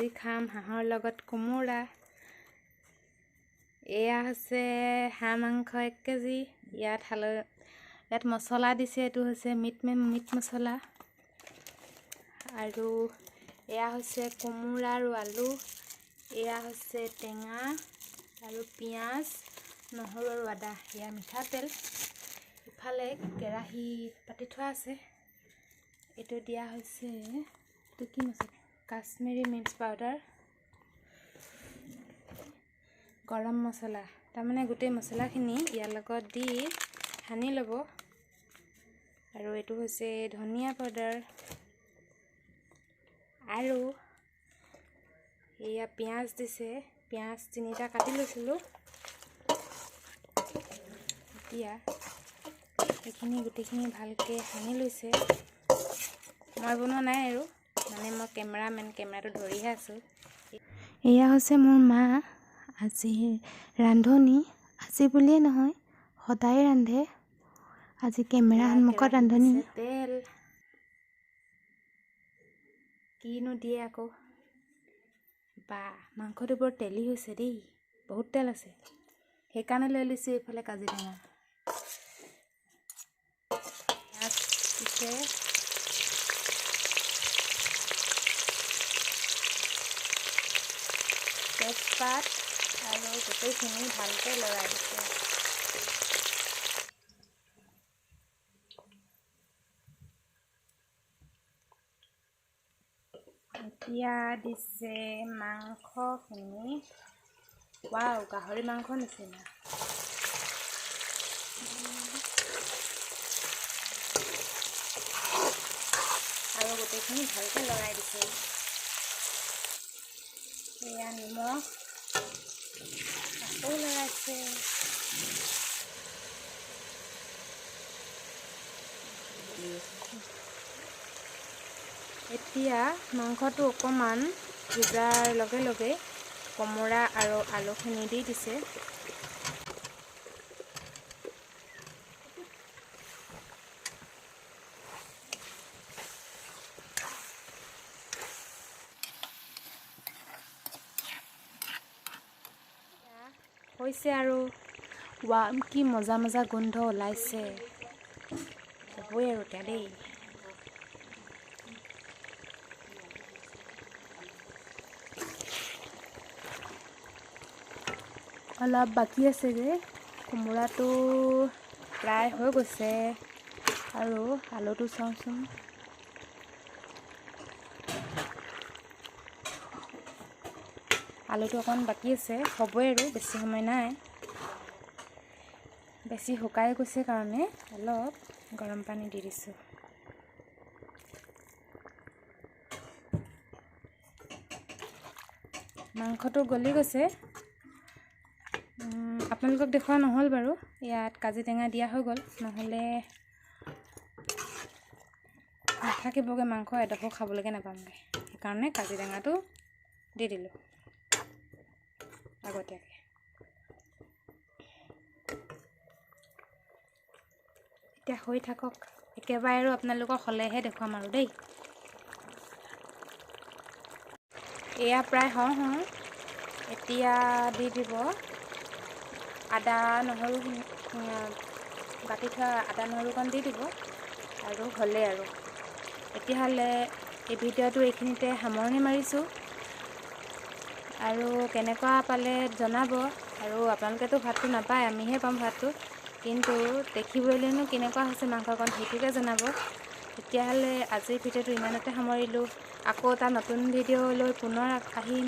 আজি খাম হাঁহৰ লগত কোমোৰা। এয়া হৈছে হাঁহ মাংস 1 কেজি। ইয়াত মছলা দিছে, এইটো হৈছে মিট মছলা। আৰু এয়া হৈছে কোমোৰা আৰু আলু। এয়া হৈছে টেঙা আৰু পিঁয়াজ, নহৰু আৰু আদা। এয়া মিঠাতেল। ইফালে কেৰাহী পাতি থোৱা আছে। এইটো দিয়া হৈছে, এইটো কি মছলা? কাশ্মীৰী মিৰ্চ পাউডাৰ, গৰম মছলা। তাৰমানে গোটেই মছলাখিনি ইয়াৰ লগত দি সানি ল'ব। আৰু এইটো হৈছে ধনিয়া পাউডাৰ। আৰু এয়া পিঁয়াজ দিছে, পিঁয়াজ 3টা কাটি লৈছিলোঁ। এতিয়া এইখিনি গোটেইখিনি ভালকৈ সানি লৈছে। মই বনোৱা নাই আৰু, মানে মই কেমেৰাটো ধৰিহে আছোঁ। এয়া হৈছে মোৰ মা, আজি ৰান্ধনি। আজি বুলিয়ে নহয়, সদায় ৰান্ধে। আজি কেমেৰা সন্মুখত ৰান্ধনি। তেল কিনো দিয়ে আকৌ। বা মাংসটো বৰ তেলি হৈছে দেই, বহুত তেল আছে। সেইকাৰণে লৈ লৈছোঁ এইফালে কাজিৰঙা। পিঁয়াজ দিছে, তেজপাত আৰু গোটেইখিনি ভালকৈ লৰাই দিছে। এতিয়া দিছে মাংসখিনি। ৱাও, গাহৰি মাংস নিচিনা। আৰু গোটেইখিনি ভালকৈ লৰাই দিছে। এয়া নিমখ, আকৌ লৰাইছে। এতিয়া মাংসটো অকণমান সিজাৰ লগে লগে কোমোৰা আৰু আলুখিনি দি দিছে। হৈছে আৰু ৱা, কি মজা মজা গোন্ধ ওলাইছে। হ'বই আৰু এতিয়া দেই। অলপ বাকী আছেগৈ। কোমোৰাটো প্ৰায় হৈ গৈছে। আৰু আলুটো চাওঁচোন। আলুটো অকণ বাকী আছে, হ'বই আৰু, বেছি সময় নাই। বেছি শুকাই গৈছে কাৰণে অলপ গৰম পানী দি দিছোঁ। মাংসটো গলি গৈছে। আপোনালোকক দেখুওৱা নহ'ল বাৰু, ইয়াত কাজি টেঙা দিয়া হৈ গ'ল, নহ'লে নাথাকিবগৈ মাংস, এডোখৰ খাবলৈকে নাপামগৈ। সেইকাৰণে কাজি টেঙাটো দি দিলোঁ আগতীয়াকৈ। এতিয়া হৈ থাকক, একেবাৰে আৰু আপোনালোকক হ'লেহে দেখুৱাম আৰু দেই। এয়া প্ৰায় হওঁ। এতিয়া দি দিব আদা নহৰু, বাটি থোৱা আদা নহৰুকণ দি দিব। আৰু হ'লে আৰু তেতিয়াহ'লে এই ভিডিঅ'টো এইখিনিতে সামৰণি মাৰিছোঁ। আৰু কেনেকুৱা পালে জনাব। আৰু আপোনালোকেতো ভাতটো নাপায়, আমিহে পাম ভাতটো। কিন্তু দেখিবলৈনো কেনেকুৱা হৈছে মাংসকণ, সেইটোকে জনাব। তেতিয়াহ'লে আজিৰ ভিডিঅ'টো ইমানতে সামৰিলোঁ। আকৌ এটা নতুন ভিডিঅ' লৈ পুনৰ আহিম।